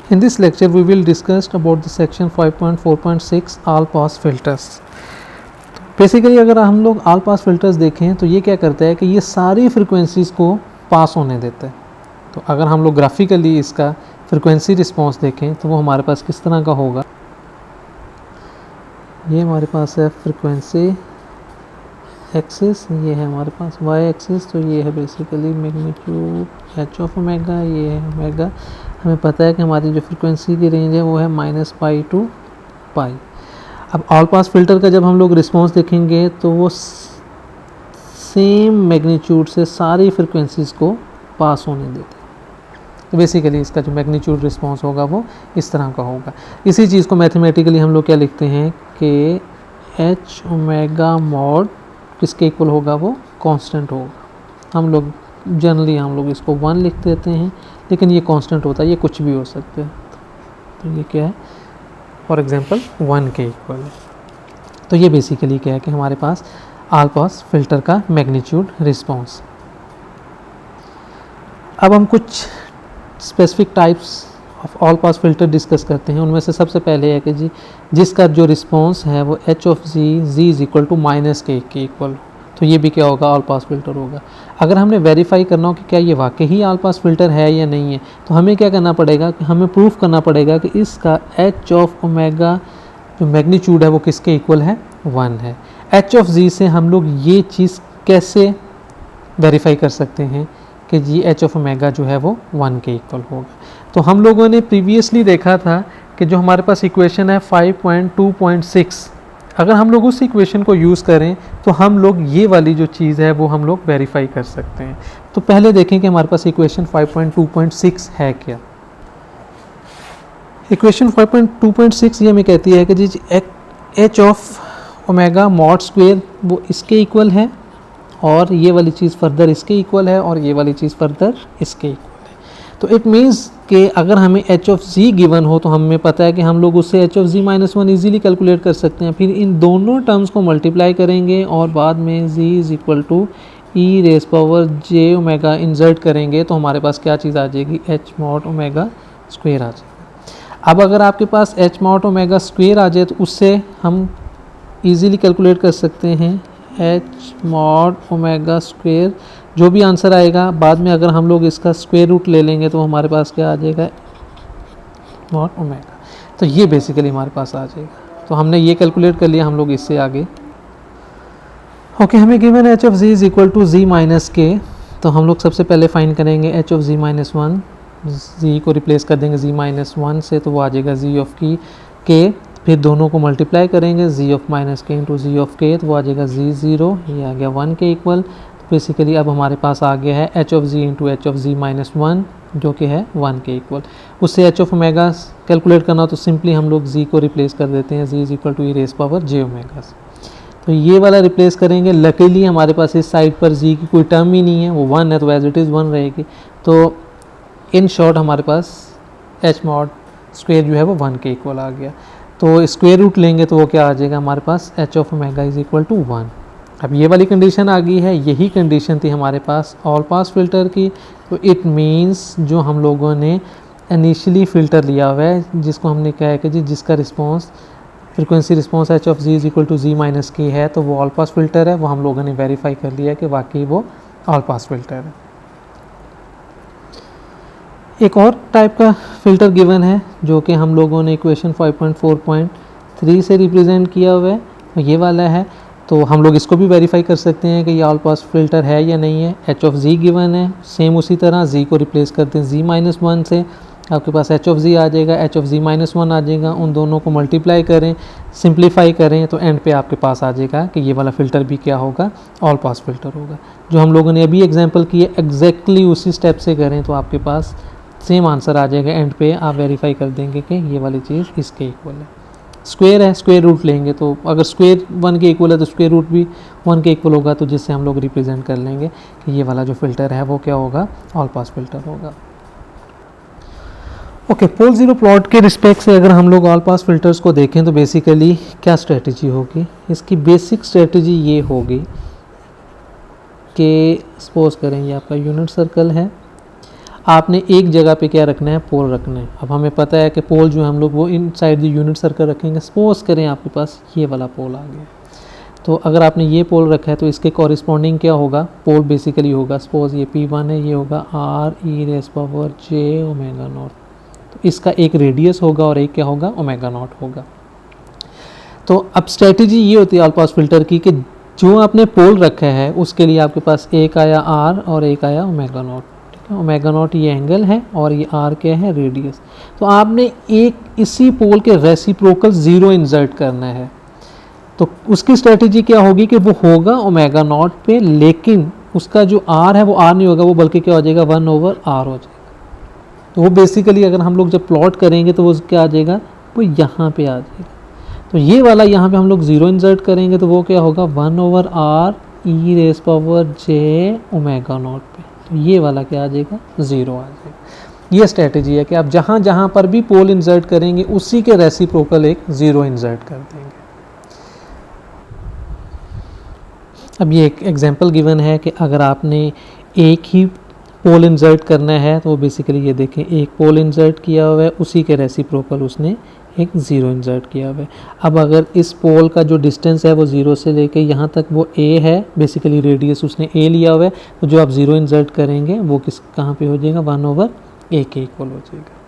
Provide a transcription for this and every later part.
In this lecture we will discuss about the section 5.4.6 all pass filters. Basically अगर हम लोग all pass filters देखें तो ये क्या करता है कि ये सारी फ्रिक्वेंसीज़ को पास होने देता है। तो अगर हम लोग ग्राफिकली इसका फ्रिक्वेंसी रिस्पांस देखें तो वो हमारे पास किस तरह का होगा। ये हमारे पास है फ्रिक्वेंसी एक्सिस, ये है हमारे पास वाई एक्सिस, तो ये है basically magnitude H of omega, ये है ओमेगा। हमें पता है कि हमारी जो फ्रिक्वेंसी की रेंज है वो है -पाई टू पाई। अब ऑल पास फिल्टर का जब हम लोग रिस्पांस देखेंगे तो वो सेम मैग्नीट्यूड से सारी फ्रिक्वेंसीज़ को पास होने देते हैं। तो बेसिकली इसका जो मैग्नीट्यूड रिस्पांस होगा वो इस तरह का होगा। इसी चीज़ को मैथमेटिकली हम लोग क्या लिखते हैं कि एच ओमेगा मॉड किसके इक्वल होगा, वो कांस्टेंट होगा। हम लोग जनरली इसको 1 लिख देते हैं, लेकिन ये कांस्टेंट होता है, ये कुछ भी हो सकता है। तो ये क्या है, फॉर एग्जांपल 1 के इक्वल है। तो ये बेसिकली क्या है कि हमारे पास ऑल पास फिल्टर का मैग्नीट्यूड रिस्पांस। अब हम कुछ specific types of all pass filter discuss करते हैं। उनमें से सबसे पहले है कि जिसका जो रिस्पांस है वो H of G is equal to -k के इक्वल। तो ये भी क्या होगा, ऑल पास फिल्टर होगा। अगर हमने वेरीफाई करना हो कि क्या ये वाकई ही ऑल पास फिल्टर है या नहीं है, तो हमें क्या करना पड़ेगा कि हमें प्रूफ करना पड़ेगा कि इसका एच ऑफ ओमेगा जो मैग्नीट्यूड है वो किसके इक्वल है, 1 है। एच ऑफ जी से हम लोग ये चीज़ कैसे वेरीफाई कर सकते हैं कि जी एच ऑफ ओमेगा जो है वो 1 के इक्वल होगा। तो हम लोगों ने प्रीवियसली देखा था कि जो हमारे पास इक्वेशन है 5.2.6, अगर हम लोग उस इक्वेशन को यूज़ करें तो हम लोग ये वाली जो चीज़ है वो हम लोग वेरीफाई कर सकते हैं। तो पहले देखें कि हमारे पास इक्वेशन 5.2.6 है क्या। इक्वेशन 5.2.6 ये हमें कहती है कि जी H of omega mod square वो इसके इक्वल है, और ये वाली चीज़ फर्दर इसके इक्वल है, और ये वाली चीज़ फर्दर इसके इक्वल है। तो इट मीन्स कि अगर हमें एच ऑफ जी गिवन हो तो हमें पता है कि हम लोग उससे H of G -1 easily calculate कर सकते हैं। फिर इन दोनों टर्म्स को मल्टीप्लाई करेंगे और बाद में G is equal to E raise power J omega insert करेंगे, तो हमारे पास क्या चीज़ आ जाएगी, एच मॉड ओमेगा स्क्वेयर आ जाएगा। अब अगर आपके पास एच मॉड ओमेगा स्क्वेयर आ जाए तो उससे हम ईजिली कैलकुलेट कर सकते हैं एच मॉड ओमेगा स्क्वेयर। जो भी आंसर आएगा बाद में अगर हम लोग इसका स्क्वायर रूट ले लेंगे तो हमारे पास क्या आ जाएगा, मॉड ओमेगा। तो ये बेसिकली हमारे पास आ जाएगा। तो हमने ये कैलकुलेट कर लिया, हम लोग इससे आगे ओके। हमें given H of G is equal to G -k। तो हम लोग सबसे पहले फाइंड करेंगे एच ऑफ जी -1, जी को रिप्लेस कर देंगे जी -1 से, तो वो आ जाएगा जी ऑफ k। फिर दोनों को मल्टीप्लाई करेंगे, G of -k into G of k, तो वो आ जाएगा जी 0, ये आ गया 1 के इक्वल। बेसिकली अब हमारे पास आ गया है H of G into H of G -1 जो कि है 1 के इक्वल। उससे एच ऑफ ओमेगा कैलकुलेट करना हो तो सिंपली हम लोग जी को रिप्लेस कर देते हैं, G is equal to E raise power J omega. तो ये वाला रिप्लेस करेंगे। लकीली हमारे पास इस साइड पर जी की कोई टर्म ही नहीं है, वो 1 है, तो एज इट इज़ 1 रहेगी। तो इन शॉर्ट हमारे पास एच मॉड स्क्वेयर जो है वो 1 के इक्वल आ गया। तो स्क्वायर रूट लेंगे तो वो क्या आ जाएगा हमारे पास, H of omega is equal to 1। अब ये वाली कंडीशन आ गई है, यही कंडीशन थी हमारे पास ऑल पास फिल्टर की। तो इट मीन्स जो हम लोगों ने इनिशियली फ़िल्टर लिया हुआ है, जिसको हमने कहा है कि जी जिसका response frequency response H of G is equal to G -k है, तो वो ऑल पास फिल्टर है। वो हम लोगों ने वेरीफाई कर लिया कि वाकई वो ऑल पास फिल्टर है। एक और टाइप का फ़िल्टर गिवन है जो कि हम लोगों ने इक्वेशन 5.4.3 से रिप्रेजेंट किया हुआ है, ये वाला है। तो हम लोग इसको भी वेरीफाई कर सकते हैं कि ये ऑल पास फिल्टर है या नहीं है। एच ऑफ जी गिवन है, सेम उसी तरह जी को रिप्लेस करते हैं जी -1 से, आपके पास एच ऑफ जी आ जाएगा, एच ऑफ जी -1 आ जाएगा। उन दोनों को मल्टीप्लाई करें, सिंप्लीफाई करें, तो एंड पे आपके पास आ जाएगा कि ये वाला फ़िल्टर भी क्या होगा, ऑल पास फिल्टर होगा। जो हम लोगों ने अभी एग्जाम्पल किए एग्जैक्टली उसी स्टेप से करें तो आपके पास सेम आंसर आ जाएगा। एंड पे आप वेरीफाई कर देंगे कि ये वाली चीज़ इसके इक्वल है। स्क्वायर है, स्क्वायर रूट लेंगे, तो अगर स्क्वायर 1 के इक्वल है तो स्क्वायर रूट भी 1 के इक्वल होगा, तो जिससे हम लोग रिप्रेजेंट कर लेंगे कि ये वाला जो फ़िल्टर है वो क्या होगा, ऑल पास फिल्टर होगा। ओके, पोल ज़ीरो प्लॉट के रिस्पेक्ट से अगर हम लोग ऑल पास फिल्टर्स को देखें तो बेसिकली क्या स्ट्रेटजी होगी, इसकी बेसिक स्ट्रेटजी ये होगी कि सपोज करें ये आपका यूनिट सर्कल है। आपने एक जगह पे क्या रखना है, पोल रखना है। अब हमें पता है कि पोल जो हम लोग वो इनसाइड द यूनिट सर्कल रखेंगे। सपोज करें आपके पास ये वाला पोल आ गया, तो अगर आपने ये पोल रखा है तो इसके कॉरिस्पॉन्डिंग क्या होगा, पोल बेसिकली होगा, सपोज ये P1 है, ये होगा r(e⁻j⍵0). तो इसका एक रेडियस होगा और एक क्या होगा, ω0 होगा। तो अब स्ट्रेटजी ये होती है ऑल पास फिल्टर की कि जो आपने पोल रखा है उसके लिए आपके पास एक आया r और एक आया ω0। ठीक है, ω0 ये एंगल है और ये r क्या है, रेडियस। तो आपने एक इसी पोल के रेसिप्रोकल 0 इंसर्ट करना है। तो उसकी स्ट्रेटजी क्या होगी कि वो होगा ω0 पे, लेकिन उसका जो r है वो r नहीं होगा, वो बल्कि क्या हो जाएगा, 1/r हो जाएगा। तो वो बेसिकली अगर हम लोग जब प्लॉट करेंगे तो वो क्या आ जाएगा, वो यहाँ पे आ जाएगा। तो ये वाला यहाँ पे हम लोग 0 इंसर्ट करेंगे तो वो क्या होगा, 1/r e⁻j⍵0 पे। तो ये वाला क्या आ जाएगा, 0 आ जाएगा। ये स्ट्रेटजी है कि आप जहाँ जहाँ पर भी पोल इंसर्ट करेंगे उसी के रेसिप्रोकल एक 0 इंसर्ट कर देंगे। अब ये एक एग्जांपल गिवन है कि अगर आपने एक ही पोल इंसर्ट करना है तो बेसिकली ये देखें, एक पोल इंसर्ट किया हुआ है, उसी के रेसिप्रोकल उसने एक 0 इंसर्ट किया हुआ है। अब अगर इस पोल का जो डिस्टेंस है वो 0 से लेके यहाँ तक वो a है, बेसिकली रेडियस उसने a लिया हुआ है, तो जो आप 0 इंसर्ट करेंगे वो कहाँ पे हो जाएगा, 1/a के इक्वल हो जाएगा।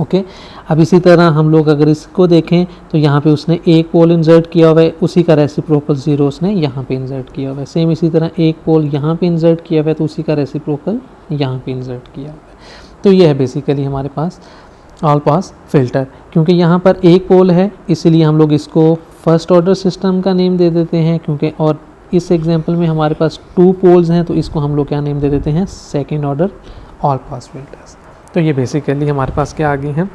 ओके, अब इसी तरह हम लोग अगर इसको देखें तो यहाँ पे उसने एक पोल इंसर्ट किया हुआ है, उसी का रेसिप्रोकल 0 उसने यहाँ पे इंसर्ट किया हुआ है। सेम इसी तरह एक पोल यहाँ पे इंसर्ट किया हुआ है तो उसी का रेसिप्रोकल यहाँ पे इंसर्ट किया हुआ है। तो ये है बेसिकली हमारे पास ऑल पास फिल्टर। क्योंकि यहाँ पर एक पोल है इसलिए हम लोग इसको फर्स्ट ऑर्डर सिस्टम का नेम दे देते हैं, क्योंकि और इस एग्जाम्पल में हमारे पास 2 पोल्स हैं तो इसको हम लोग क्या नेम दे देते हैं, second order all pass filters. तो ये बेसिकली हमारे पास क्या आ गए हैं,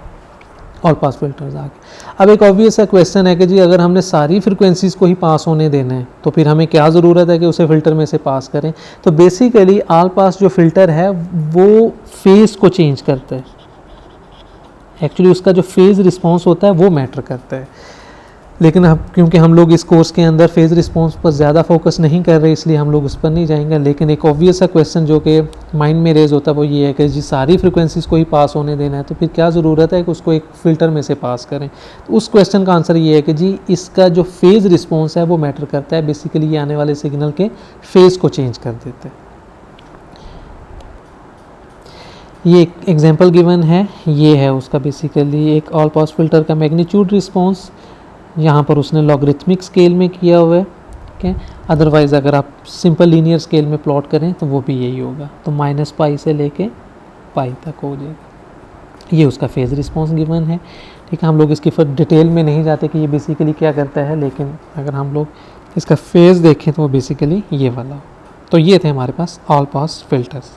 ऑल पास फिल्टर्स आ गए। अब एक ऑब्वियस सा क्वेश्चन है कि जी अगर हमने सारी फ्रिक्वेंसीज को ही पास होने देना है तो फिर हमें क्या ज़रूरत है कि उसे फ़िल्टर में से पास करें। तो बेसिकली ऑल पास जो फ़िल्टर है वो फेज़ को चेंज करता है। एक्चुअली उसका जो फेज़ रिस्पॉन्स होता है वो मैटर करता है, लेकिन अब क्योंकि हम लोग इस कोर्स के अंदर फेज़ रिस्पॉन्स पर ज़्यादा फोकस नहीं कर रहे इसलिए हम लोग उस पर नहीं जाएंगे। लेकिन एक ऑब्वियस सा क्वेश्चन जो कि माइंड में रेज होता है वो ये है कि जी सारी फ्रिक्वेंसीज़ को ही पास होने देना है तो फिर क्या ज़रूरत है कि उसको एक फ़िल्टर में से पास करें। तो उस क्वेश्चन का आंसर ये है कि जी इसका जो फेज़ रिस्पॉन्स है वो मैटर करता है। बेसिकली ये आने वाले सिग्नल के फेज़ को चेंज कर देते हैं। ये एक एग्जाम्पल गिवन है, ये है उसका बेसिकली एक ऑल पास फिल्टर का मैग्नीट्यूड रिस्पॉन्स। यहाँ पर उसने लॉगरिथमिक स्केल में किया हुआ है। ठीक है, अदरवाइज़ अगर आप सिंपल लीनियर स्केल में प्लॉट करें तो वो भी यही होगा, तो -π से लेके π तक हो जाएगा। ये उसका फेज़ रिस्पॉन्स गिवन है। ठीक है, हम लोग इसकी फिर डिटेल में नहीं जाते कि ये बेसिकली क्या करता है, लेकिन अगर हम लोग इसका फेज़ देखें तो वो बेसिकली ये वाला। तो ये थे हमारे पास ऑल पास फिल्टर्स।